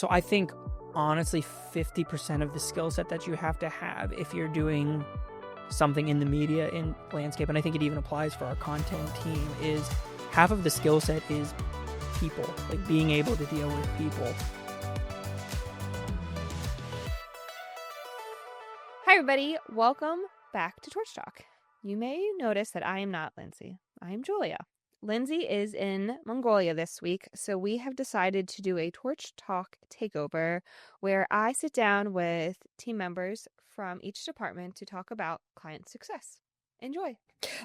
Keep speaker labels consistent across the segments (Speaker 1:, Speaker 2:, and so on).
Speaker 1: So I think, honestly, 50% of the skill set that you have to have if you're doing something in the media in landscape, and I think it even applies for our content team, is half of the skill set is people, like being able to deal with people.
Speaker 2: Hi, everybody. Welcome back to Torch Talk. You may notice that I am not Lindsey. I am Julia. Lindsey is in Mongolia this week, so we have decided to do a Torch Talk takeover where I sit down with team members from each department to talk about client success. Enjoy.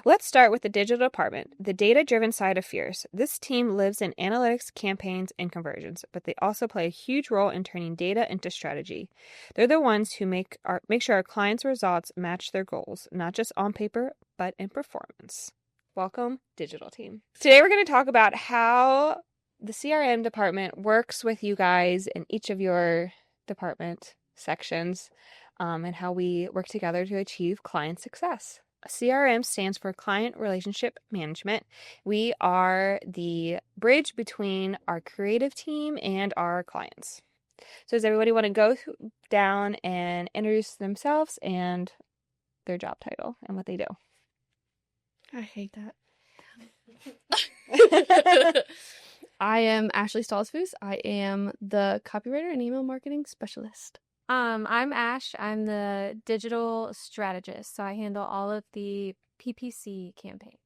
Speaker 2: Let's start with the digital department, the data-driven side of Fierce. This team lives in analytics, campaigns, and conversions, but they also play a huge role in turning data into strategy. They're the ones who make sure our clients' results match their goals, not just on paper, but in performance. Welcome, digital team. Today we're going to talk about how the CRM department works with you guys in each of your department sections, and how we work together to achieve client success. CRM stands for Client Relationship Management. We are the bridge between our creative team and our clients. So does everybody want to go down and introduce themselves and their job title and what they do?
Speaker 3: I hate that. I am Ashley Stolzfus. I am the copywriter and email marketing specialist.
Speaker 4: I'm Ash. I'm the digital strategist, so I handle all of the PPC campaigns.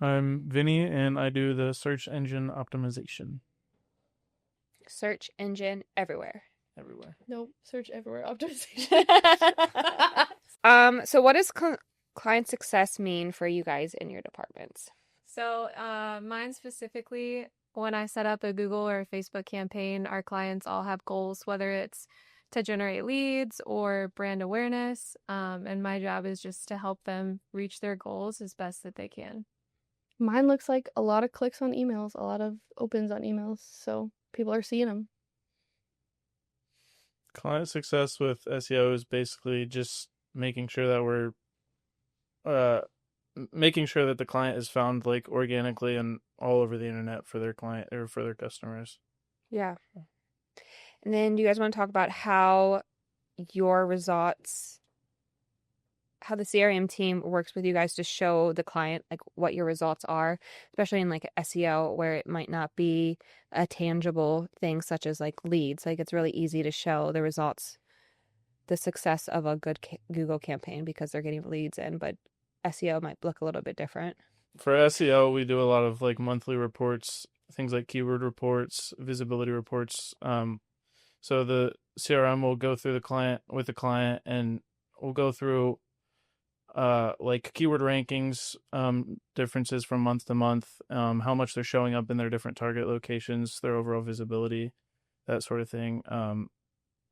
Speaker 5: I'm Vinny, and I do the search engine optimization.
Speaker 2: Search engine everywhere.
Speaker 5: Everywhere.
Speaker 3: Nope, search everywhere optimization.
Speaker 2: So what does client success mean for you guys in your departments?
Speaker 4: So mine specifically, when I set up a Google or a Facebook campaign, our clients all have goals, whether it's to generate leads or brand awareness. And my job is just to help them reach their goals as best that they can.
Speaker 3: Mine looks like a lot of clicks on emails, a lot of opens on emails, so people are seeing them.
Speaker 5: Client success with SEO is basically just making sure that we're making sure that the client is found like organically and all over the internet for their client or for their customers.
Speaker 2: Yeah. And then do you guys want to talk about how your results, how the CRM team works with you guys to show the client like what your results are, especially in like SEO where it might not be a tangible thing such as like leads. Like it's really easy to show the results, the success of a good Google campaign because they're getting leads in, but SEO might look a little bit different.
Speaker 5: For SEO, we do a lot of like monthly reports, things like keyword reports, visibility reports. So the CRM will go through the client and we'll go through like keyword rankings, differences from month to month, how much they're showing up in their different target locations, their overall visibility, that sort of thing. And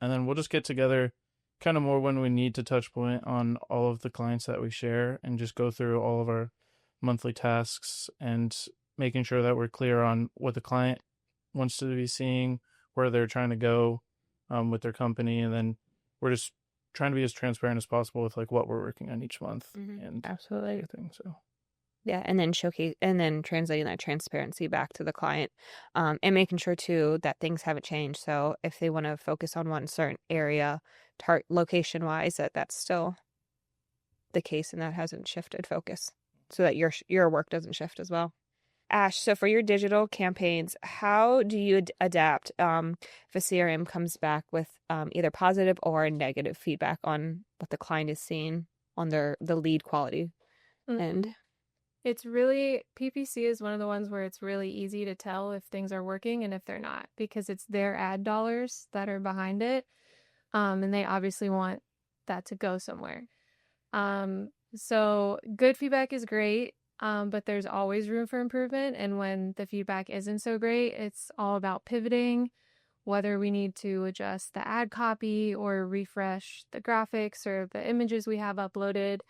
Speaker 5: then we'll just get together kind of more when we need to touch point on all of the clients that we share and just go through all of our monthly tasks and making sure that we're clear on what the client wants to be seeing, where they're trying to go with their company. And then we're just trying to be as transparent as possible with like what we're working on each month. And
Speaker 2: absolutely
Speaker 5: everything. So
Speaker 2: yeah, and then translating that transparency back to the client, and making sure too that things haven't changed. So if they want to focus on one certain area, location wise, that's still the case and that hasn't shifted focus, so that your work doesn't shift as well. Ash, so for your digital campaigns, how do you adapt if a CRM comes back with either positive or negative feedback on what the client is seeing on the lead quality end?
Speaker 4: It's really, PPC is one of the ones where it's really easy to tell if things are working and if they're not, because it's their ad dollars that are behind it. And they obviously want that to go somewhere. So good feedback is great, but there's always room for improvement. And when the feedback isn't so great, it's all about pivoting, whether we need to adjust the ad copy or refresh the graphics or the images we have uploaded,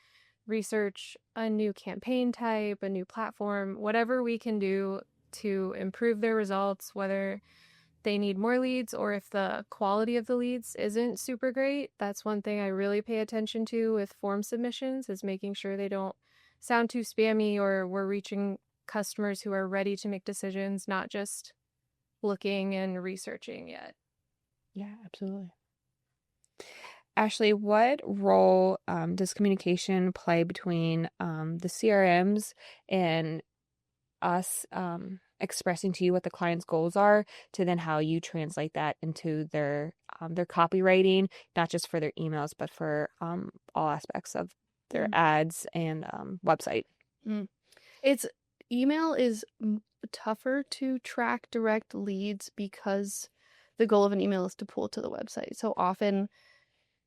Speaker 4: research a new campaign type, a new platform, whatever we can do to improve their results, whether they need more leads or if the quality of the leads isn't super great. That's one thing I really pay attention to with form submissions, is making sure they don't sound too spammy or we're reaching customers who are ready to make decisions, not just looking and researching yet.
Speaker 2: Yeah, absolutely. Ashley, what role does communication play between the CRMs and us expressing to you what the client's goals are, to then how you translate that into their copywriting, not just for their emails, but for all aspects of their ads and website?
Speaker 3: It's email is tougher to track direct leads because the goal of an email is to pull to the website. So often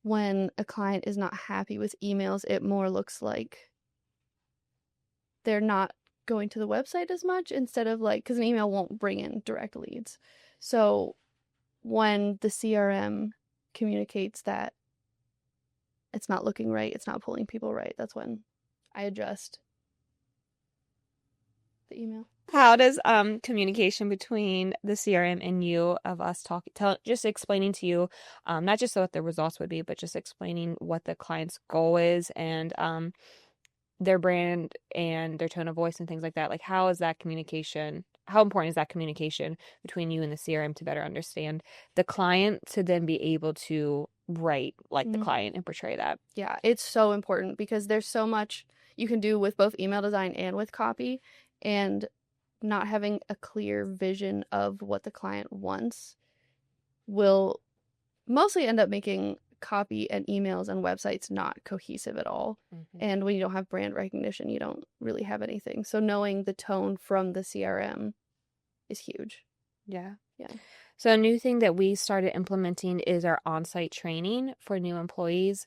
Speaker 3: when a client is not happy with emails, it more looks like they're not going to the website as much, instead of like, because an email won't bring in direct leads. So when the CRM communicates that it's not looking right, it's not pulling people right, that's when I adjust the email.
Speaker 2: How does communication between the CRM and you, of us just explaining to you, not just what the results would be, but just explaining what the client's goal is, and their brand and their tone of voice and things like that. Like, how important is that communication between you and the CRM to better understand the client, to then be able to write like the client and portray that?
Speaker 3: Yeah, it's so important because there's so much you can do with both email design and with copy, and not having a clear vision of what the client wants will mostly end up making copy and emails and websites not cohesive at all. And when you don't have brand recognition, you don't really have anything. So knowing the tone from the CRM is huge.
Speaker 2: Yeah.
Speaker 3: Yeah.
Speaker 2: So a new thing that we started implementing is our on-site training for new employees,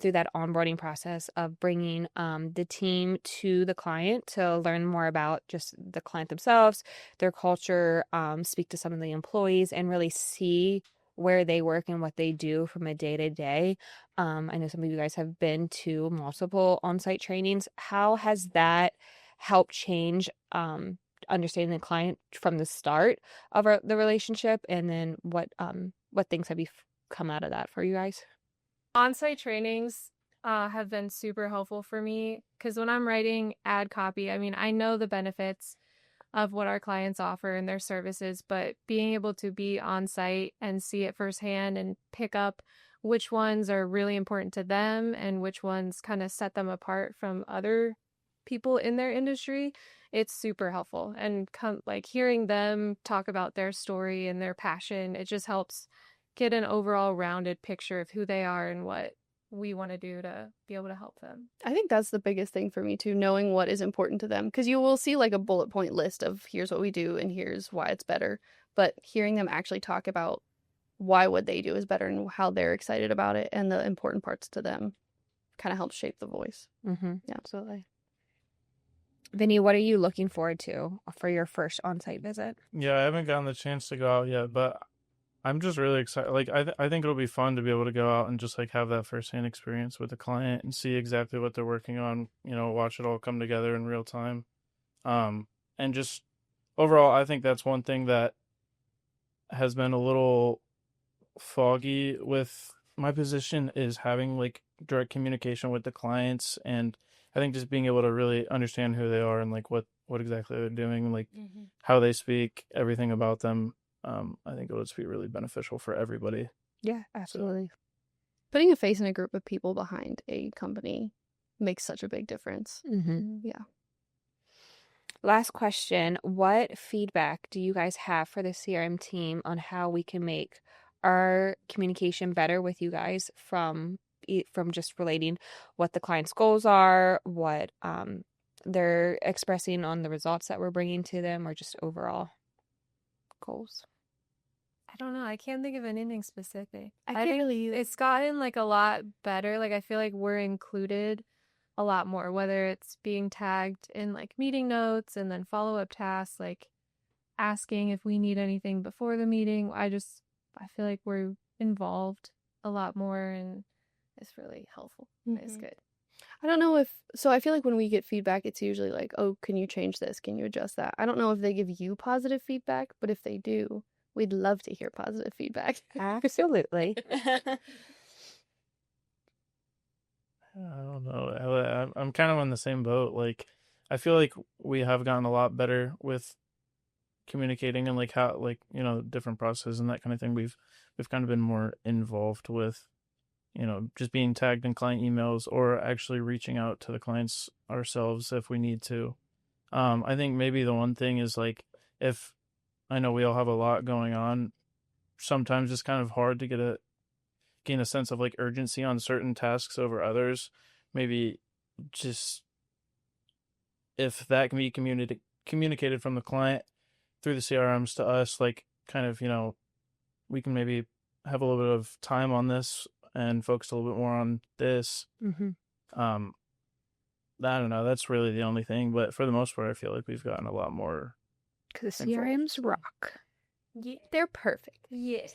Speaker 2: through that onboarding process of bringing the team to the client to learn more about just the client themselves, their culture, speak to some of the employees, and really see where they work and what they do from a day-to-day. I know some of you guys have been to multiple on-site trainings. How has that helped change understanding the client from the start of the relationship, and then what things have you come out of that for you guys?
Speaker 4: On-site trainings have been super helpful for me, because when I'm writing ad copy, I mean, I know the benefits of what our clients offer and their services, but being able to be on site and see it firsthand and pick up which ones are really important to them and which ones kind of set them apart from other people in their industry, it's super helpful. And like hearing them talk about their story and their passion, it just helps get an overall rounded picture of who they are and what we want to do to be able to help them.
Speaker 3: I think that's the biggest thing for me too, knowing what is important to them, because you will see like a bullet point list of here's what we do and here's why it's better, but hearing them actually talk about why what they do is better and how they're excited about it and the important parts to them kind of helps shape the voice.
Speaker 2: Yeah, absolutely. Vinny, what are you looking forward to for your first on-site visit?
Speaker 5: Yeah, I haven't gotten the chance to go out yet, but I'm just really excited. Like, I think it'll be fun to be able to go out and just like have that firsthand experience with the client and see exactly what they're working on, watch it all come together in real time. And just overall, I think that's one thing that has been a little foggy with my position, is having like direct communication with the clients. And I think just being able to really understand who they are and like what exactly they're doing, like how they speak, everything about them. I think it would just be really beneficial for everybody.
Speaker 2: Yeah, absolutely.
Speaker 3: Putting a face in a group of people behind a company makes such a big difference. Yeah.
Speaker 2: Last question. What feedback do you guys have for the CRM team on how we can make our communication better with you guys, from just relating what the client's goals are, what they're expressing on the results that we're bringing to them, or just overall goals?
Speaker 4: I don't know. I can't think of anything specific.
Speaker 3: I can't
Speaker 4: think
Speaker 3: really either.
Speaker 4: it's gotten like a lot better. Like I feel like we're included a lot more, whether it's being tagged in like meeting notes and then follow-up tasks, like asking if we need anything before the meeting. I feel like we're involved a lot more, and it's really helpful. It's good.
Speaker 3: I don't know I feel like when we get feedback, it's usually like, oh, can you change this? Can you adjust that? I don't know if they give you positive feedback, but if they do, we'd love to hear positive feedback.
Speaker 2: Absolutely.
Speaker 5: I don't know. I'm kind of on the same boat. Like, I feel like we have gotten a lot better with communicating and like how, like, you know, different processes and that kind of thing. We've kind of been more involved with, you know, just being tagged in client emails or actually reaching out to the clients ourselves if we need to. I think maybe the one thing is like, if I know we all have a lot going on, sometimes it's kind of hard to gain a sense of like urgency on certain tasks over others. Maybe just if that can be communicated from the client through the CRMs to us, like kind of, you know, we can maybe have a little bit of time on this and focus a little bit more on this.
Speaker 2: Mm-hmm.
Speaker 5: I don't know. That's really the only thing. But for the most part, I feel like we've gotten a lot more.
Speaker 2: Because the
Speaker 5: Involved.
Speaker 2: CRMs rock.
Speaker 4: Yeah.
Speaker 2: They're perfect.
Speaker 4: Yes.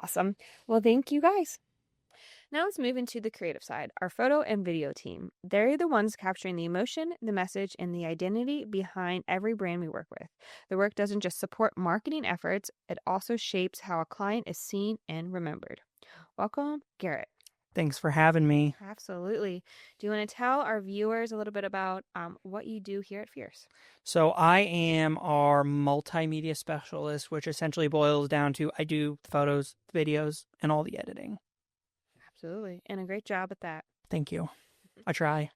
Speaker 2: Awesome. Well, thank you guys. Now let's move into the creative side, our photo and video team. They're the ones capturing the emotion, the message, and the identity behind every brand we work with. The work doesn't just support marketing efforts, it also shapes how a client is seen and remembered. Welcome, Garrett.
Speaker 1: Thanks for having me.
Speaker 2: Absolutely. Do you want to tell our viewers a little bit about what you do here at Fierce?
Speaker 1: So I am our multimedia specialist, which essentially boils down to I do photos, videos, and all the editing.
Speaker 2: Absolutely. And a great job at that.
Speaker 1: Thank you. I try.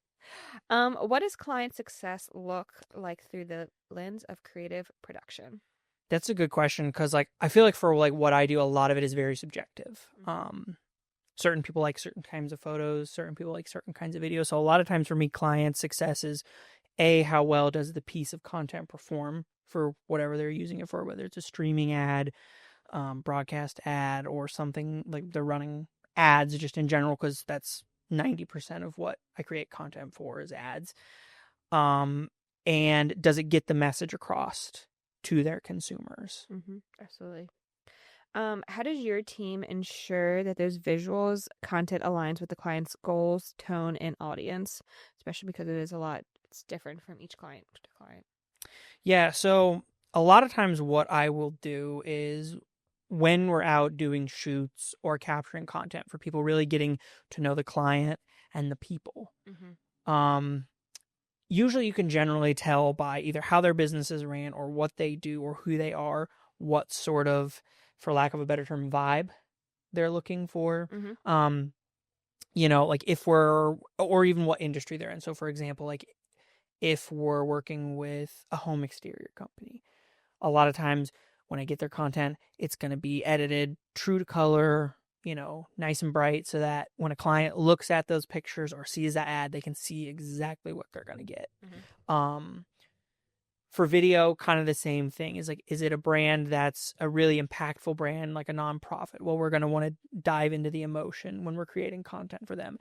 Speaker 2: What does client success look like through the lens of creative production?
Speaker 1: That's a good question because like I feel like for like what I do, a lot of it is very subjective. Certain people like certain kinds of photos, certain people like certain kinds of videos. So a lot of times for me, client success is how well does the piece of content perform for whatever they're using it for, whether it's a streaming ad, broadcast ad, or something like they're running ads just in general, because that's 90% of what I create content for is ads. And does it get the message across to their consumers?
Speaker 2: Mm-hmm. Absolutely. How does your team ensure that those visuals content aligns with the client's goals, tone, and audience, especially because it is a lot, it's different from each client to client?
Speaker 1: Yeah, so a lot of times what I will do is when we're out doing shoots or capturing content for people, really getting to know the client and the people.
Speaker 2: Mm-hmm.
Speaker 1: Usually you can generally tell by either how their businesses ran or what they do or who they are, what sort of, for lack of a better term, vibe they're looking for.
Speaker 2: Mm-hmm.
Speaker 1: You know, like if we're, or even what industry they're in. So for example, like if we're working with a home exterior company, a lot of times when I get their content, it's going to be edited true to color, you know, nice and bright, so that when a client looks at those pictures or sees that ad, they can see exactly what they're going to get.
Speaker 2: Mm-hmm.
Speaker 1: For video, kind of the same thing. Is like, is it a brand that's a really impactful brand, like a nonprofit? Well, we're going to want to dive into the emotion when we're creating content for them.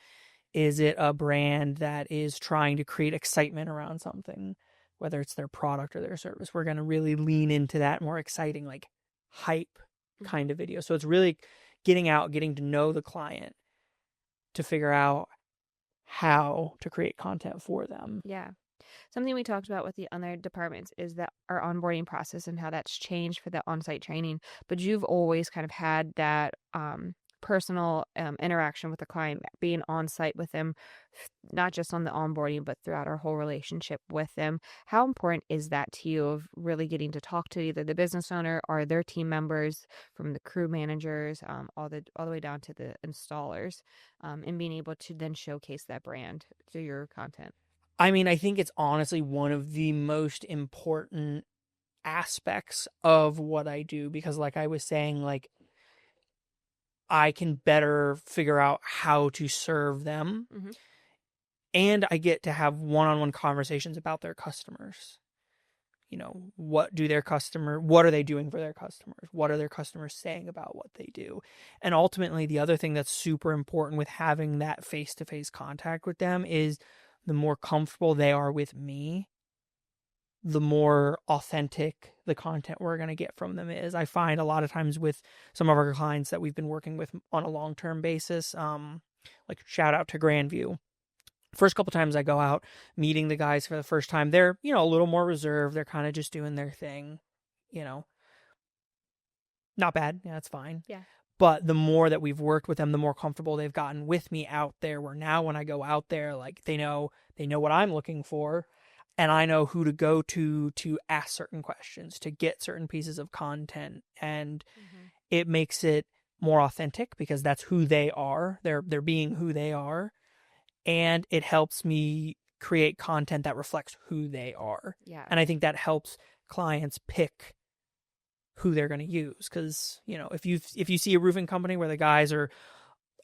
Speaker 1: Is it a brand that is trying to create excitement around something, whether it's their product or their service? We're going to really lean into that more exciting, like hype kind of video. So it's really getting out, getting to know the client to figure out how to create content for them.
Speaker 2: Yeah. Something we talked about with the other departments is that our onboarding process and how that's changed for the on-site training. But you've always kind of had that personal interaction with the client, being on site with them, not just on the onboarding, but throughout our whole relationship with them. How important is that to you, of really getting to talk to either the business owner or their team members, from the crew managers, all the way down to the installers, and being able to then showcase that brand through your content?
Speaker 1: I mean, I think it's honestly one of the most important aspects of what I do, because like I was saying, like I can better figure out how to serve them.
Speaker 2: Mm-hmm.
Speaker 1: And I get to have one-on-one conversations about their customers. You know, what are they doing for their customers? What are their customers saying about what they do? And ultimately, the other thing that's super important with having that face-to-face contact with them is the more comfortable they are with me, the more authentic the content we're going to get from them is. I find a lot of times with some of our clients that we've been working with on a long-term basis, like shout out to Grandview. First couple times I go out meeting the guys for the first time, they're, you know, a little more reserved. They're kind of just doing their thing, you know. Not bad. Yeah, that's fine.
Speaker 2: Yeah.
Speaker 1: But the more that we've worked with them, the more comfortable they've gotten with me out there, where now when I go out there, like they know what I'm looking for. and I know who to go to ask certain questions, to get certain pieces of content, and it makes it more authentic because that's who they are. They're being who they are, and it helps me create content that reflects who they are.
Speaker 2: Yeah.
Speaker 1: And I think that helps clients pick who they're going to use, because if you see a roofing company where the guys are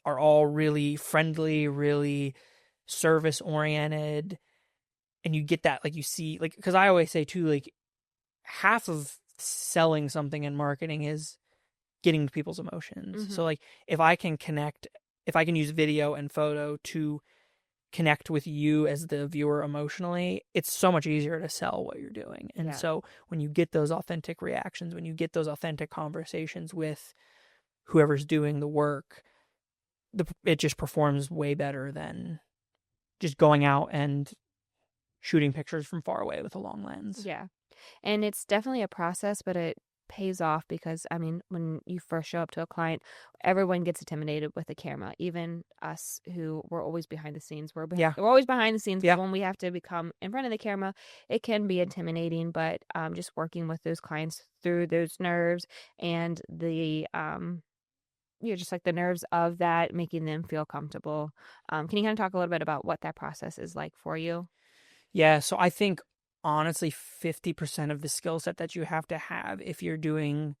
Speaker 1: all really friendly, really service oriented, and you get that, like, you see, like, because I always say too, like, half of selling something in marketing is getting to people's emotions. So like, if I can use video and photo to connect with you as the viewer emotionally, it's so much easier to sell what you're doing. And so when you get those authentic reactions, when you get those authentic conversations with whoever's doing the work, it just performs way better than just going out and shooting pictures from far away with a long lens.
Speaker 2: Yeah. And it's definitely a process, but it pays off because, I mean, when you first show up to a client, everyone gets intimidated with the camera, even us who were always behind the scenes. We're always behind the scenes.
Speaker 1: Yeah.
Speaker 2: When we have to become in front of the camera, it can be intimidating, but just working with those clients through those nerves and the just like the nerves of that, making them feel comfortable. Can you kind of talk a little bit about what that process is like for you?
Speaker 1: Yeah, so I think honestly 50% of the skill set that you have to have if you're doing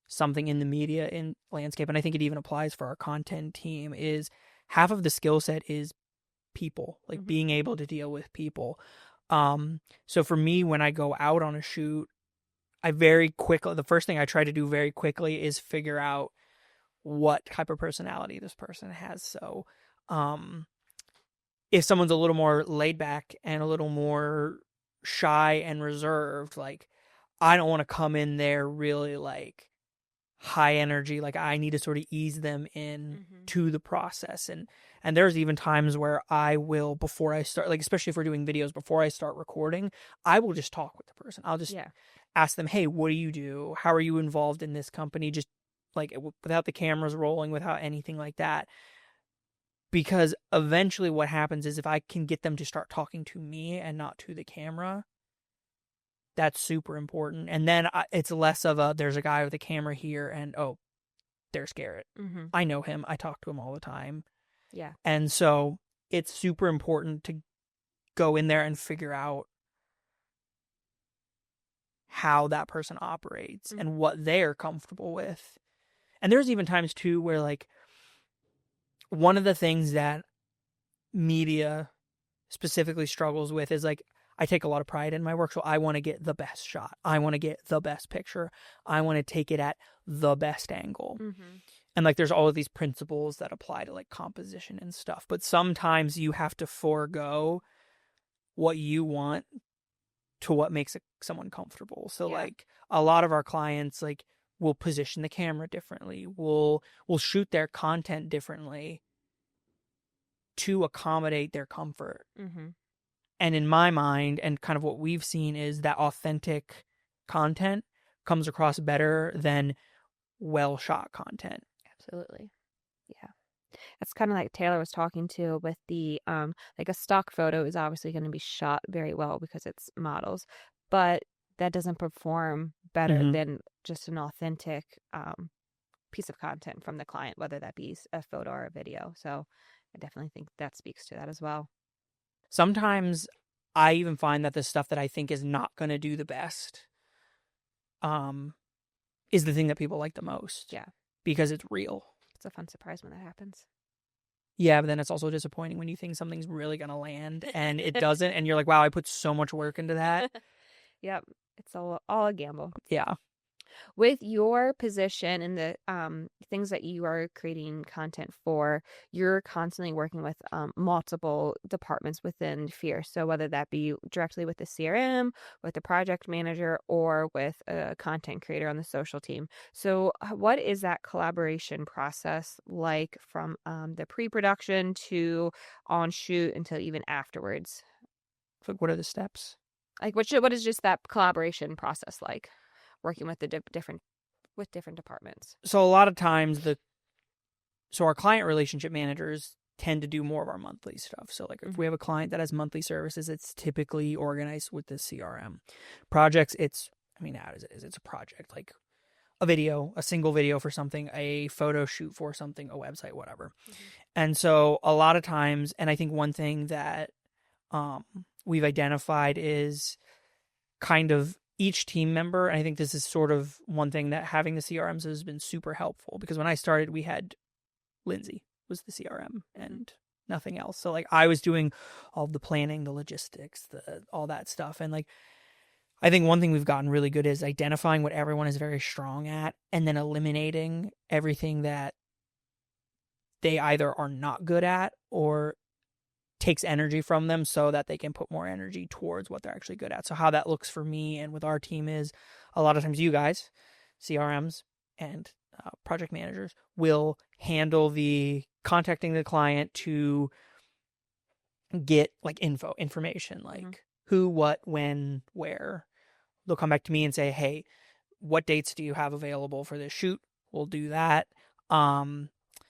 Speaker 1: something in the media in landscape, and I think it even applies for our content team, is half of the skill set is people, like being able to deal with people. So for me, when I go out on a shoot, the first thing I try to do very quickly is figure out what type of personality this person has. So if someone's a little more laid back and a little more shy and reserved, like, I don't want to come in there really like high energy. Like, I need to sort of ease them in to the process. And there's even times where I will, before I start, like, especially if we're doing videos, before I start recording, I will just talk with the person. I'll just ask them, hey, what do you do? How are you involved in this company? Just like, without the cameras rolling, without anything like that. Because eventually what happens is, if I can get them to start talking to me and not to the camera, that's super important. And then it's less of there's a guy with a camera here and, oh, there's Garrett. I know him. I talk to him all the time.
Speaker 2: Yeah.
Speaker 1: And so it's super important to go in there and figure out how that person operates and what they're comfortable with. And there's even times too where, like, one of the things that media specifically struggles with is, like, I take a lot of pride in my work, so I want to get the best shot. I want to get the best picture. I want to take it at the best angle. And, like, there's all of these principles that apply to, like, composition and stuff. But sometimes you have to forego what you want to what makes someone comfortable. So, like, a lot of our clients, like, will position the camera differently. We'll shoot their content differently to accommodate their comfort. And in my mind, and kind of what we've seen, is that authentic content comes across better than well-shot content.
Speaker 2: Absolutely. Yeah. That's kind of like Taylor was talking to with the, like, a stock photo is obviously going to be shot very well because it's models, but that doesn't perform better than just an authentic piece of content from the client, whether that be a photo or a video. So I definitely think that speaks to that as well.
Speaker 1: Sometimes I even find that the stuff that I think is not going to do the best is the thing that people like the most.
Speaker 2: Yeah.
Speaker 1: Because it's real.
Speaker 2: It's a fun surprise when that happens.
Speaker 1: Yeah, but then it's also disappointing when you think something's really going to land and it doesn't. And you're like, wow, I put so much work into that.
Speaker 2: Yep. It's all a gamble.
Speaker 1: Yeah.
Speaker 2: With your position and the things that you are creating content for, you're constantly working with multiple departments within Fierce. So whether that be directly with the CRM, with the project manager, or with a content creator on the social team. So what is that collaboration process like from the pre-production to on shoot until even afterwards?
Speaker 1: So what are the steps?
Speaker 2: Like, what is just that collaboration process like, working with the different departments?
Speaker 1: So a lot of times our client relationship managers tend to do more of our monthly stuff. So like if we have a client that has monthly services, it's typically organized with the CRM. Projects, as it is, it's a project, like a video, a single video for something, a photo shoot for something, a website, whatever. And so a lot of times, and I think one thing that we've identified is kind of each team member, and I think this is sort of one thing that having the CRMs has been super helpful, because when I started, we had Lindsey was the CRM and nothing else. So like I was doing all the planning, the logistics, all that stuff. And like, I think one thing we've gotten really good is identifying what everyone is very strong at and then eliminating everything that they either are not good at or takes energy from them so that they can put more energy towards what they're actually good at. So how that looks for me and with our team is a lot of times you guys, CRMs and project managers, will handle the contacting the client to get like information, like who, what, when, where. They'll come back to me and say, hey, what dates do you have available for this shoot? We'll do that.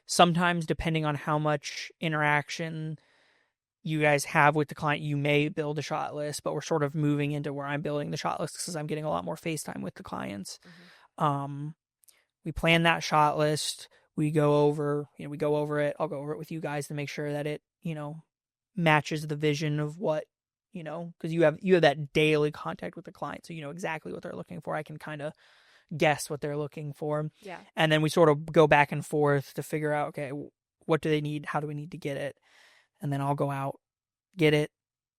Speaker 1: Sometimes, depending on how much interaction you guys have with the client, you may build a shot list, but we're sort of moving into where I'm building the shot list because I'm getting a lot more FaceTime with the clients. We plan that shot list. We go over it. I'll go over it with you guys to make sure that it, matches the vision of what, because you have that daily contact with the client. So you know exactly what they're looking for. I can kind of guess what they're looking for. Yeah. And then we sort of go back and forth to figure out, okay, what do they need? How do we need to get it? And then I'll go out, get it,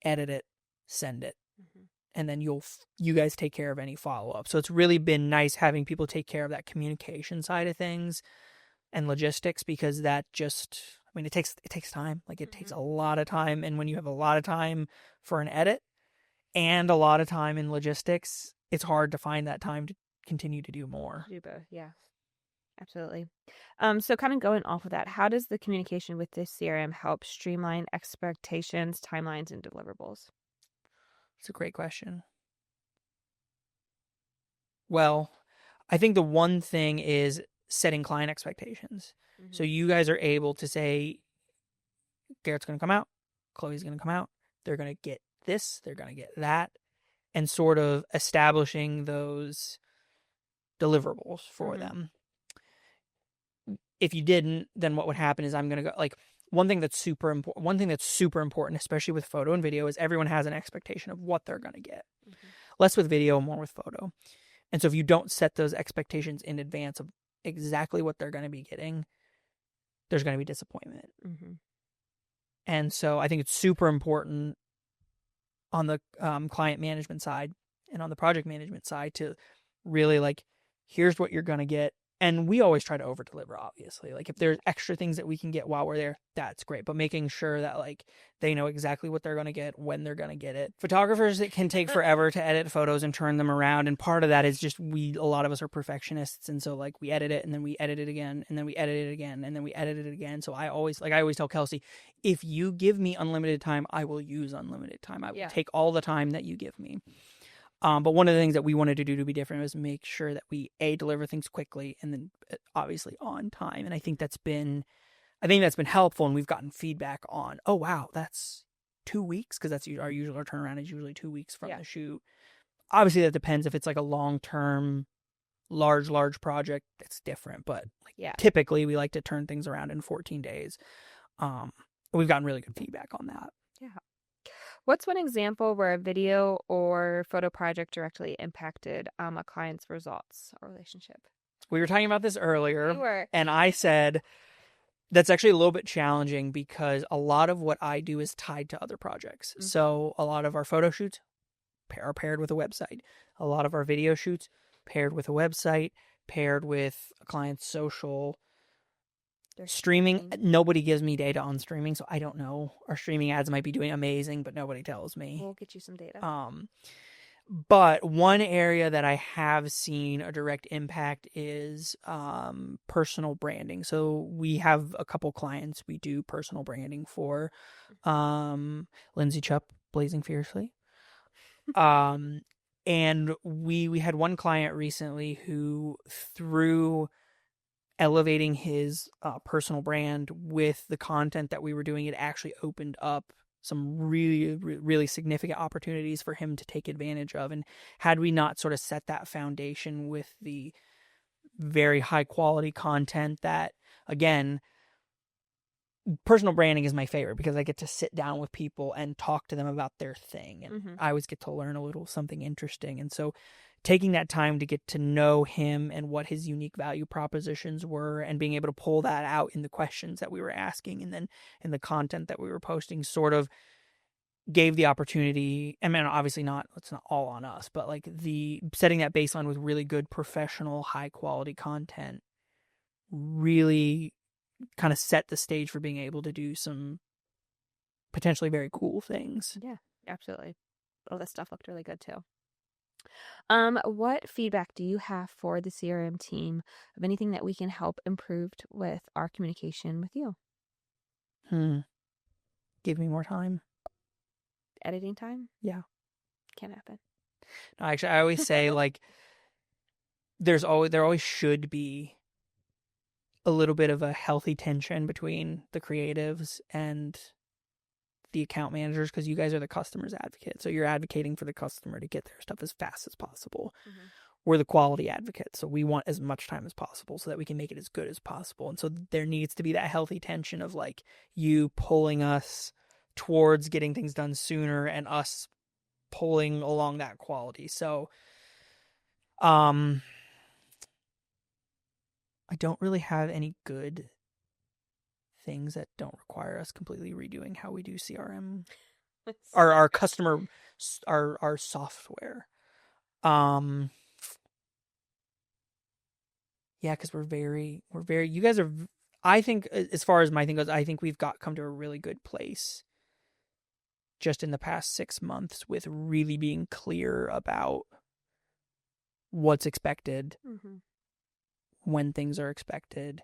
Speaker 1: edit it, send it. And then you guys take care of any follow-up. So it's really been nice having people take care of that communication side of things and logistics, because that just, it takes time. Like it takes a lot of time. And when you have a lot of time for an edit and a lot of time in logistics, it's hard to find that time to continue to do more.
Speaker 2: Do both, yeah. Absolutely. So kind of going off of that, how does the communication with this CRM help streamline expectations, timelines, and deliverables?
Speaker 1: It's a great question. Well, I think the one thing is setting client expectations. So you guys are able to say, Garrett's going to come out, Chloe's going to come out, they're going to get this, they're going to get that, and sort of establishing those deliverables for them. If you didn't, then what would happen is I'm going to go, like, one thing that's super important, especially with photo and video, is everyone has an expectation of what they're going to get. Less with video, more with photo. And so if you don't set those expectations in advance of exactly what they're going to be getting, there's going to be disappointment. And so I think it's super important on the client management side and on the project management side to really, like, here's what you're going to get. And we always try to over deliver, obviously. Like if there's extra things that we can get while we're there, that's great. But making sure that like they know exactly what they're going to get, when they're going to get it. Photographers, it can take forever to edit photos and turn them around. And part of that is just a lot of us are perfectionists. And so like we edit it and then we edit it again and then we edit it again and then we edit it again. So I always tell Kelsey, if you give me unlimited time, I will use unlimited time. I will take all the time that you give me. But one of the things that we wanted to do to be different was make sure that we deliver things quickly and then obviously on time. And I think that's been helpful. And we've gotten feedback on, oh wow, that's 2 weeks, because that's our turnaround is usually 2 weeks from the shoot. Obviously, that depends if it's like a long-term, large project. That's different. But typically, we like to turn things around in 14 days. We've gotten really good feedback on that.
Speaker 2: Yeah. What's one example where a video or photo project directly impacted a client's results or relationship?
Speaker 1: We were talking about this earlier.
Speaker 2: We were.
Speaker 1: And I said that's actually a little bit challenging because a lot of what I do is tied to other projects. So a lot of our photo shoots are paired with a website. A lot of our video shoots paired with a website, paired with a client's social. Streaming, nobody gives me data on streaming, so I don't know. Our streaming ads might be doing amazing, but nobody tells me.
Speaker 2: We'll get you some data.
Speaker 1: But one area that I have seen a direct impact is personal branding. So we have a couple clients we do personal branding for. Lindsey Chupp, Blazing Fiercely. And we had one client recently who, through elevating his personal brand with the content that we were doing, it actually opened up some really, really significant opportunities for him to take advantage of. And had we not sort of set that foundation with the very high quality content that, again, personal branding is my favorite because I get to sit down with people and talk to them about their thing. And I always get to learn a little something interesting. And so taking that time to get to know him and what his unique value propositions were and being able to pull that out in the questions that we were asking and then in the content that we were posting sort of gave the opportunity. I mean, obviously it's not all on us, but like the setting that baseline with really good professional, high quality content really kind of set the stage for being able to do some potentially very cool things.
Speaker 2: Yeah, absolutely. All this stuff looked really good too. What feedback do you have for the CRM team of anything that we can help improve with our communication with you?
Speaker 1: Give me more time.
Speaker 2: Editing time?
Speaker 1: Yeah.
Speaker 2: Can't happen.
Speaker 1: No, actually, I always say like there always should be a little bit of a healthy tension between the creatives and the account managers because you guys are the customer's advocate. So you're advocating for the customer to get their stuff as fast as possible. We're the quality advocate. So we want as much time as possible so that we can make it as good as possible. And so there needs to be that healthy tension of like you pulling us towards getting things done sooner and us pulling along that quality. So I don't really have any good things that don't require us completely redoing how we do CRM. Our customer, our software. Yeah, because we're very, you guys are, I think as far as my thing goes, I think we've come to a really good place just in the past 6 months with really being clear about what's expected, when things are expected.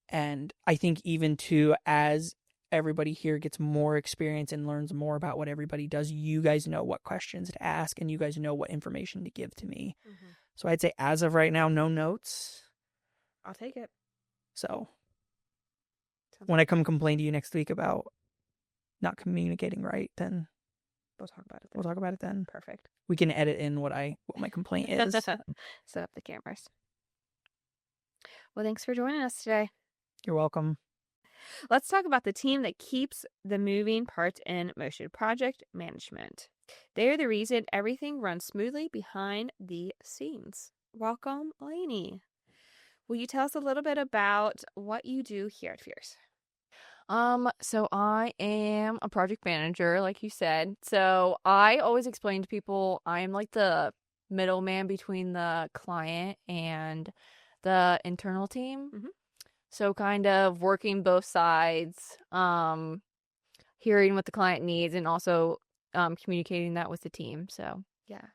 Speaker 1: And I think even too, as everybody here gets more experience and learns more about what everybody does, you guys know what questions to ask and you guys know what information to give to me. So I'd say as of right now, no notes.
Speaker 2: I'll take it.
Speaker 1: So when I come complain to you next week about not communicating right, then
Speaker 2: we'll talk about it then.
Speaker 1: We'll talk about it then.
Speaker 2: Perfect.
Speaker 1: We can edit in what my complaint is.
Speaker 2: Set up the cameras. Well, thanks for joining us today.
Speaker 1: You're welcome.
Speaker 2: Let's talk about the team that keeps the moving parts in motion, project management. They are the reason everything runs smoothly behind the scenes. Welcome, Lainey. Will you tell us a little bit about what you do here at Fierce?
Speaker 6: So I am a project manager, like you said. So I always explain to people I am like the middleman between the client and the internal team. So kind of working both sides, hearing what the client needs and also communicating that with the team. So
Speaker 2: yeah.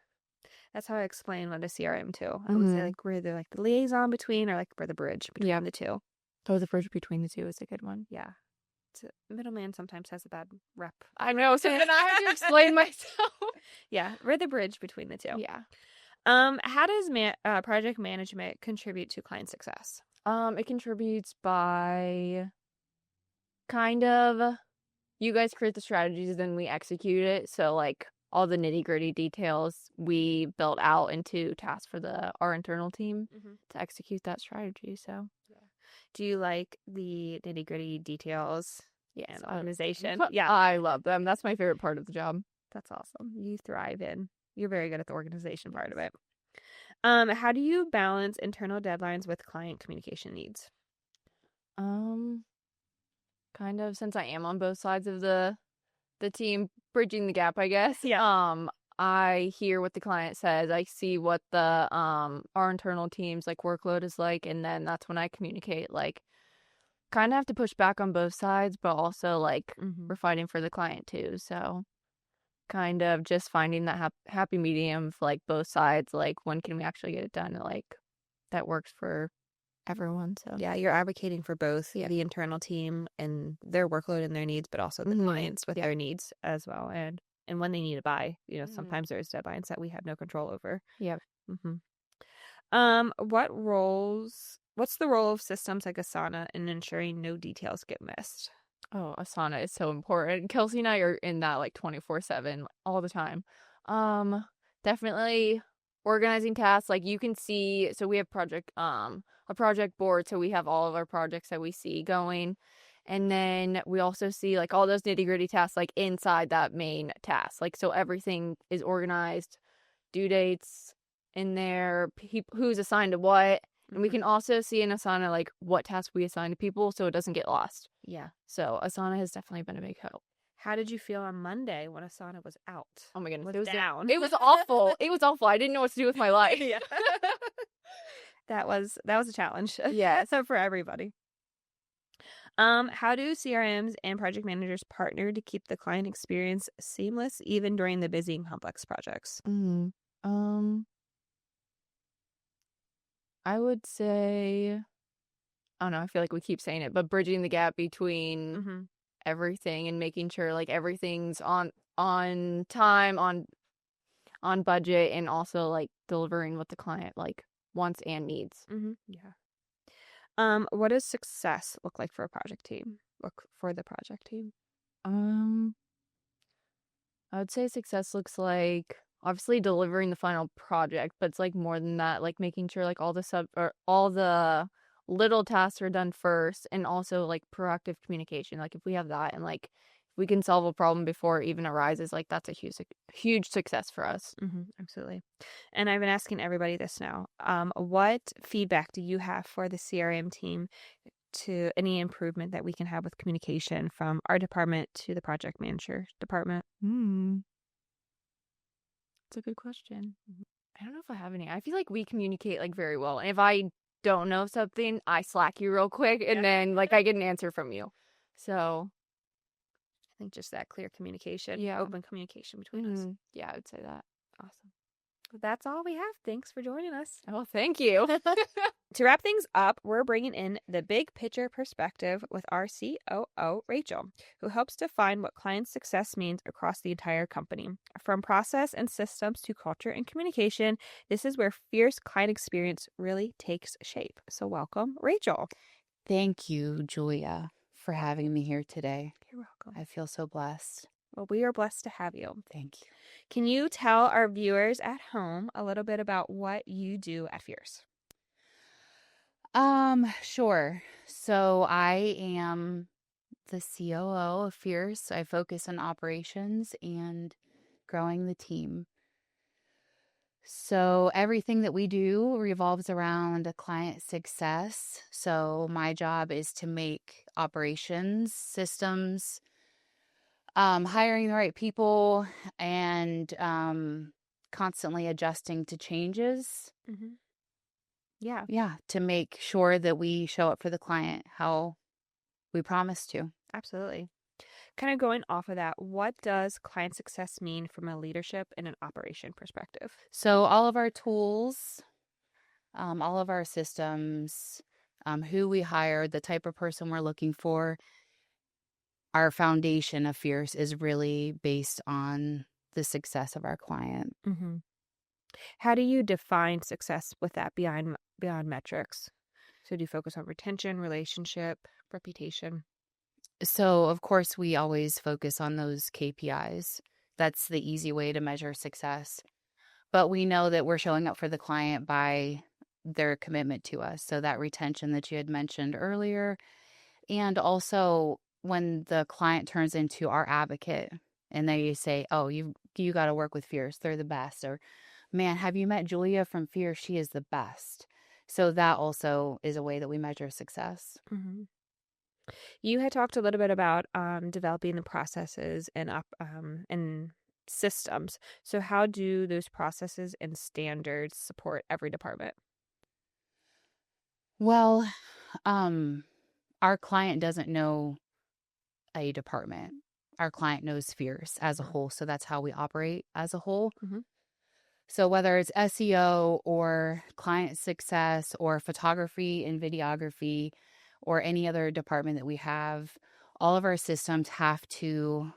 Speaker 2: That's how I explain what a CRM too. I would say like we're the liaison between or like we're the bridge between the two.
Speaker 6: So the bridge between the two is a good one.
Speaker 2: Yeah. Middleman sometimes has a bad rep.
Speaker 6: I know, so then I have to explain myself.
Speaker 2: Yeah, we're the bridge between the two.
Speaker 6: Yeah.
Speaker 2: How does project management contribute to client success?
Speaker 6: It contributes by kind of you guys create the strategies, then we execute it. So like all the nitty gritty details we built out into tasks for our internal team to execute that strategy. So
Speaker 2: yeah. Do you like the nitty gritty details?
Speaker 6: Yes,
Speaker 2: and organization.
Speaker 6: Yeah, I love them. That's my favorite part of the job.
Speaker 2: That's awesome. You thrive in. You're very good at the organization part of it. How do you balance internal deadlines with client communication needs?
Speaker 6: Kind of since I am on both sides of the team, bridging the gap, I guess.
Speaker 2: Yeah.
Speaker 6: I hear what the client says. I see what the our internal team's like workload is like, and then that's when I communicate. Like, kind of have to push back on both sides, but also like we're fighting for the client too. So, kind of just finding that happy medium of like both sides. Like, when can we actually get it done? Like, that works for everyone. So
Speaker 2: yeah, you're advocating for both the internal team and their workload and their needs, but also the clients with their needs as well, and when they need to buy. Sometimes there's deadlines that we have no control over.
Speaker 6: Yep.
Speaker 2: What roles What's the role of systems like Asana in ensuring no details get missed?
Speaker 6: Oh, Asana is so important. Kelsey and I are in that like 24/7 all the time. Definitely organizing tasks. Like you can see, so we have a project board, so we have all of our projects that we see going. And then we also see like all those nitty-gritty tasks like inside that main task. Like so everything is organized, due dates in there, who's assigned to what. And we can also see in Asana like what tasks we assign to people so it doesn't get lost.
Speaker 2: Yeah.
Speaker 6: So Asana has definitely been a big help.
Speaker 2: How did you feel on Monday when Asana was out?
Speaker 6: Oh my goodness.
Speaker 2: Was down.
Speaker 6: It was awful. It was awful. I didn't know what to do with my life.
Speaker 2: Yeah. That was a challenge.
Speaker 6: Yes.
Speaker 2: So for everybody. How do CRMs and project managers partner to keep the client experience seamless even during the busy and complex projects?
Speaker 6: I would say, I don't know, I feel like we keep saying it, but bridging the gap between everything and making sure like everything's on time, on budget, and also like delivering what the client like wants and needs.
Speaker 2: Yeah. What does success look like for a project team? Look for the project team.
Speaker 6: I would say success looks like obviously delivering the final project, but it's like more than that, like making sure like all the little tasks are done first, and also like proactive communication. Like if we have that and like if we can solve a problem before it even arises, like that's a huge success for us.
Speaker 2: Absolutely. And I've been asking everybody this now. What feedback do you have for the CRM team to any improvement that we can have with communication from our department to the project manager department?
Speaker 6: That's a good question. I don't know if I have any. I feel like we communicate like very well. And if I don't know something, I Slack you real quick and then like I get an answer from you. So
Speaker 2: I think just that clear communication,
Speaker 6: Yeah.
Speaker 2: open communication between us.
Speaker 6: yeah, I would say that.
Speaker 2: Awesome. Well, that's all we have. Thanks for joining us.
Speaker 6: Oh, thank you.
Speaker 2: To wrap things up, we're bringing in the big picture perspective with our COO, Rachel, who helps define what client success means across the entire company. From process and systems to culture and communication, this is where fierce client experience really takes shape. So welcome, Rachel.
Speaker 7: Thank you, Julia, for having me here today.
Speaker 2: You're welcome.
Speaker 7: I feel so blessed.
Speaker 2: Well, we are blessed to have you.
Speaker 7: Thank you.
Speaker 2: Can you tell our viewers at home a little bit about what you do at Fierce?
Speaker 7: Sure. So I am the COO of Fierce. I focus on operations and growing the team. So everything that we do revolves around client success. So my job is to make operations, systems, hiring the right people, and constantly adjusting to changes.
Speaker 2: Yeah,
Speaker 7: To make sure that we show up for the client how we promise to.
Speaker 2: absolutely. Kind of going off of that, what does client success mean from a leadership and an operation perspective?
Speaker 7: So all of our tools, all of our systems, who we hire, the type of person we're looking for, our foundation of Fierce is really based on the success of our client.
Speaker 2: How do you define success with that beyond metrics? So do you focus on retention, relationship, reputation?
Speaker 7: So, of course, we always focus on those KPIs. That's the easy way to measure success. But we know that we're showing up for the client by their commitment to us. So that retention that you had mentioned earlier. And also when the client turns into our advocate and they say, oh, you got to work with Fierce. They're the best. Or, man, have you met Julia from Fierce? She is the best. So that also is a way that we measure success.
Speaker 2: You had talked a little bit about developing the processes and systems. So how do those processes and standards support every department?
Speaker 7: Well, our client doesn't know a department. Our client knows Fierce as a whole. So that's how we operate as a whole. So whether it's SEO or client success or photography and videography or any other department that we have, all of our systems have to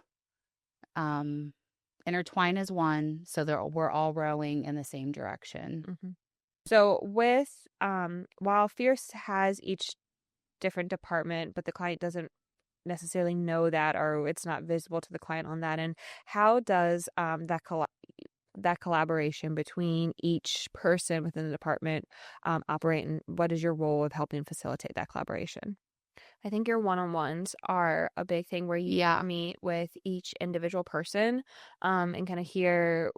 Speaker 7: intertwine as one so that we're all rowing in the same direction.
Speaker 2: So with while Fierce has each different department, but the client doesn't necessarily know that, or it's not visible to the client on that end, how does that collaboration between each person within the department operate, and what is your role of helping facilitate that collaboration? I think your one-on-ones are a big thing where you meet with each individual person and kind of hear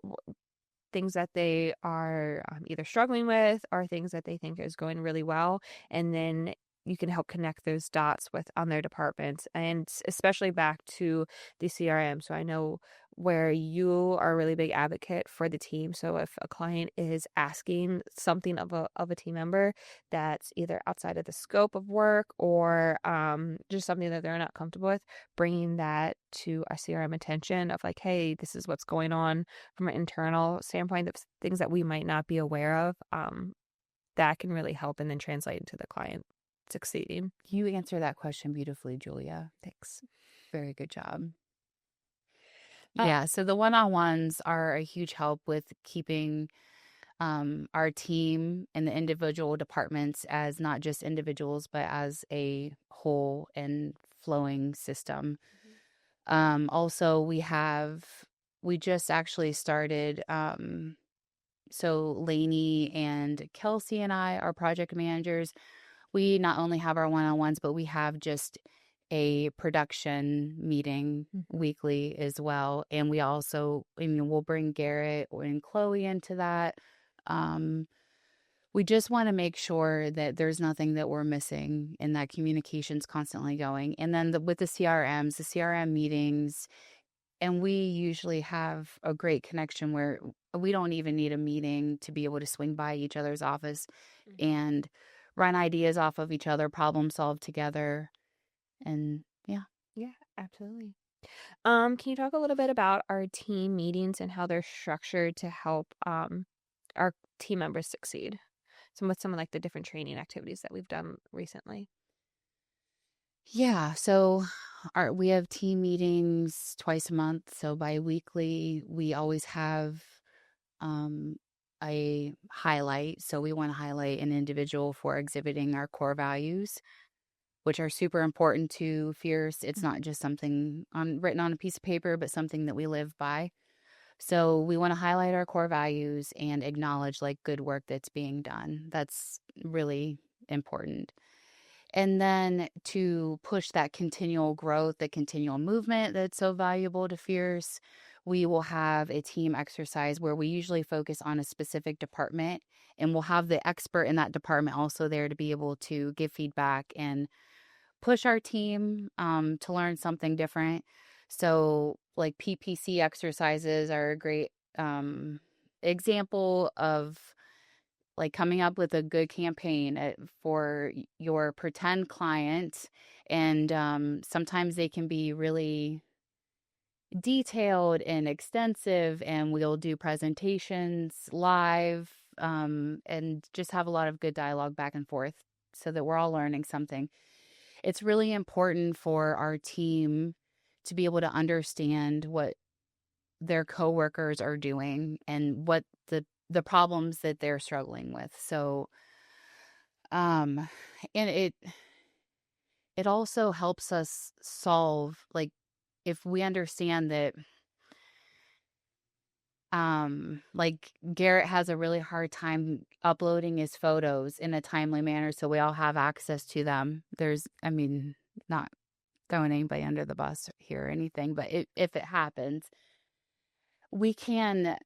Speaker 2: things that they are either struggling with or things that they think is going really well. And then you can help connect those dots with on their departments, and especially back to the CRM. So I know where you are a really big advocate for the team. So if a client is asking something of a team member that's either outside of the scope of work or just something that they're not comfortable with, bringing that to a CRM attention of like, hey, this is what's going on from an internal standpoint, of things that we might not be aware of, that can really help and then translate into the client succeeding.
Speaker 7: You answer that question beautifully, Julia.
Speaker 2: Thanks.
Speaker 7: Very good job. Yeah, so the one-on-ones are a huge help with keeping our team and the individual departments as not just individuals, but as a whole and flowing system. Also, we just actually started, so Lainey and Kelsey and I are project managers. We not only have our one-on-ones, but we have just a production meeting weekly as well. And we also, we'll bring Garrett and Chloe into that. We just want to make sure that there's nothing that we're missing and that communication's constantly going. And then with the CRMs, the CRM meetings, and we usually have a great connection where we don't even need a meeting to be able to swing by each other's office and run ideas off of each other, problem solve together. And yeah,
Speaker 2: absolutely. Can you talk a little bit about our team meetings and how they're structured to help our team members succeed? Some of like the different training activities that we've done recently.
Speaker 7: Yeah, so we have team meetings twice a month. So bi-weekly, we always have a highlight. So we want to highlight an individual for exhibiting our core values, which are super important to Fierce. It's not just something written on a piece of paper, but something that we live by. So we want to highlight our core values and acknowledge like good work that's being done. That's really important. And then to push that continual growth, the continual movement that's so valuable to Fierce, we will have a team exercise where we usually focus on a specific department, and we'll have the expert in that department also there to be able to give feedback and push our team to learn something different. So like PPC exercises are a great example of like coming up with a good campaign for your pretend client. And sometimes they can be really detailed and extensive, and we'll do presentations live and just have a lot of good dialogue back and forth so that we're all learning something. It's really important for our team to be able to understand what their coworkers are doing and what the problems that they're struggling with. So, and it also helps us solve, like, if we understand that, like Garrett has a really hard time uploading his photos in a timely manner, so we all have access to them. Not throwing anybody under the bus here or anything, but if it happens, we can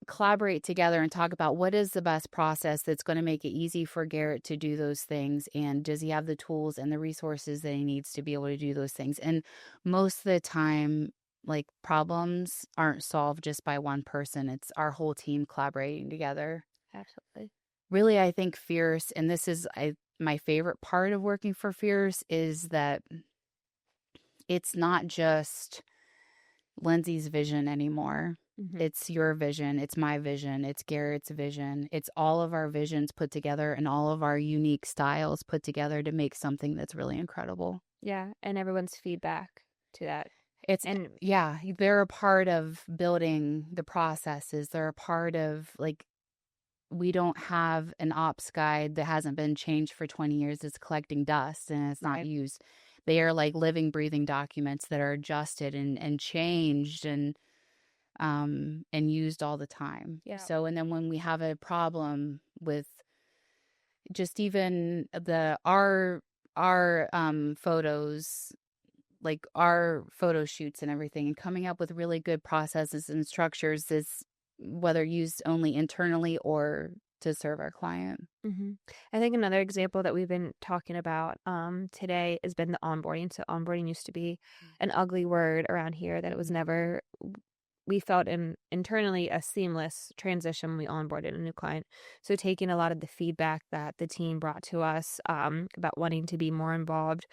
Speaker 7: collaborate together and talk about what is the best process that's going to make it easy for Garrett to do those things, and does he have the tools and the resources that he needs to be able to do those things. And most of the time, like, problems aren't solved just by one person. It's our whole team collaborating together.
Speaker 2: Absolutely.
Speaker 7: Really, I think Fierce, and this is my favorite part of working for Fierce, is that it's not just Lindsey's vision anymore. It's your vision. It's my vision. It's Garrett's vision. It's all of our visions put together and all of our unique styles put together to make something that's really incredible.
Speaker 2: Yeah, and everyone's feedback to that.
Speaker 7: They're a part of building the processes. They're a part of, like, we don't have an ops guide that hasn't been changed for 20 years. It's collecting dust and it's not
Speaker 2: Right.
Speaker 7: used. They are like living, breathing documents that are adjusted and changed and used all the time.
Speaker 2: Yeah.
Speaker 7: So, and then when we have a problem with just even our photos, like our photo shoots and everything, and coming up with really good processes and structures is whether used only internally or to serve our client.
Speaker 2: I think another example that we've been talking about today has been the onboarding. So onboarding used to be an ugly word around here that it was never, we felt internally a seamless transition when we onboarded a new client. So taking a lot of the feedback that the team brought to us about wanting to be more involved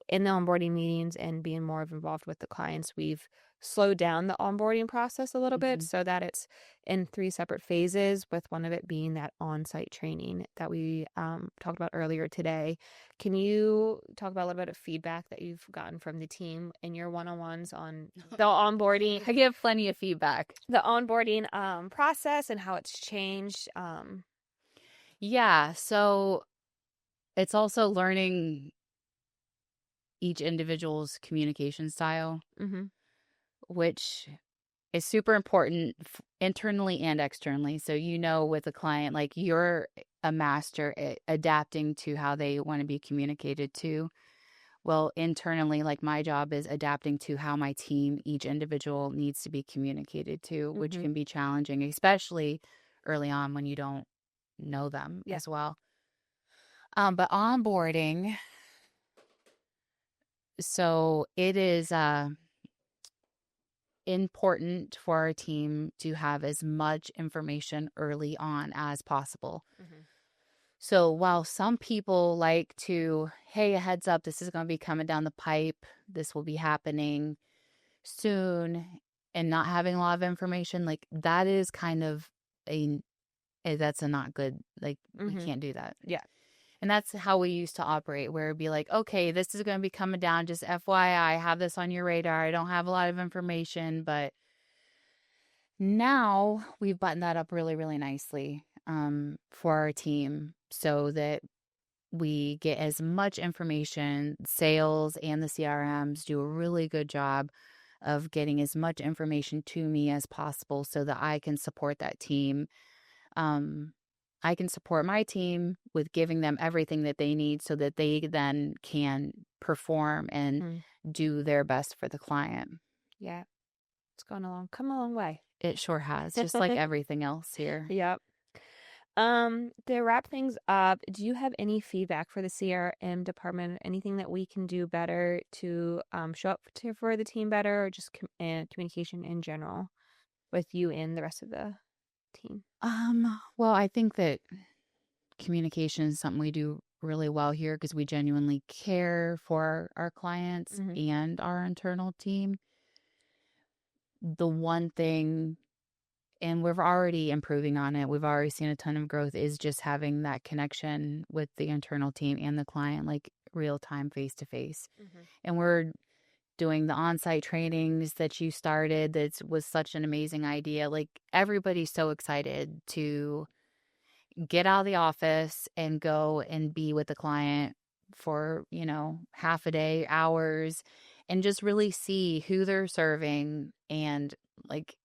Speaker 2: in the onboarding meetings and being more involved with the clients, we've slowed down the onboarding process a little bit so that it's in 3 separate phases, with one of it being that on-site training that we talked about earlier today. Can you talk about a little bit of feedback that you've gotten from the team in your one-on-ones on the onboarding,
Speaker 7: I give plenty of feedback.
Speaker 2: the onboarding process and how it's changed?
Speaker 7: Yeah, so it's also learning each individual's communication style, which is super important internally and externally. So, with a client, like you're a master at adapting to how they want to be communicated to. Well, internally, like my job is adapting to how my team, each individual needs to be communicated to, which can be challenging, especially early on when you don't know them as well. But onboarding, so it is important for our team to have as much information early on as possible. So while some people like to, hey, a heads up, this is going to be coming down the pipe, this will be happening soon, and not having a lot of information, like that is kind of that's a not good, like we can't do that.
Speaker 2: Yeah.
Speaker 7: And that's how we used to operate, where it'd be like, okay, this is going to be coming down. Just FYI, have this on your radar. I don't have a lot of information, but now we've buttoned that up really, really nicely for our team so that we get as much information. Sales and the CRMs do a really good job of getting as much information to me as possible so that I can support that team. I can support my team with giving them everything that they need so that they then can perform and do their best for the client.
Speaker 2: Yeah. It's come a long way.
Speaker 7: It sure has, just like everything else here.
Speaker 2: Yep. To wrap things up, do you have any feedback for the CRM department? Anything that we can do better to show up for the team better, or just communication in general with you and the rest of the team?
Speaker 7: Well, I think that communication is something we do really well here because we genuinely care for our clients and our internal team. The one thing, and we're already improving on it, we've already seen a ton of growth, is just having that connection with the internal team and the client, like real time, face to face. And we're doing the on-site trainings that you started. That was such an amazing idea. Like everybody's so excited to get out of the office and go and be with the client for, half a day, hours, and just really see who they're serving. And like,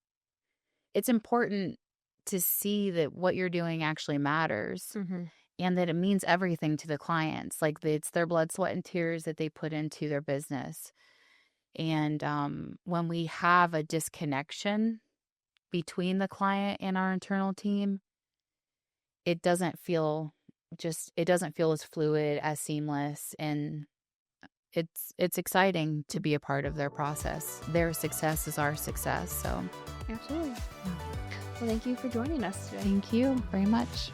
Speaker 7: it's important to see that what you're doing actually matters and that it means everything to the clients. Like it's their blood, sweat, and tears that they put into their business. And when we have a disconnection between the client and our internal team, it doesn't feel as fluid, as seamless, and it's exciting to be a part of their process. Their success is our success. So
Speaker 2: Absolutely. Well, thank you for joining us today.
Speaker 7: thank you very much.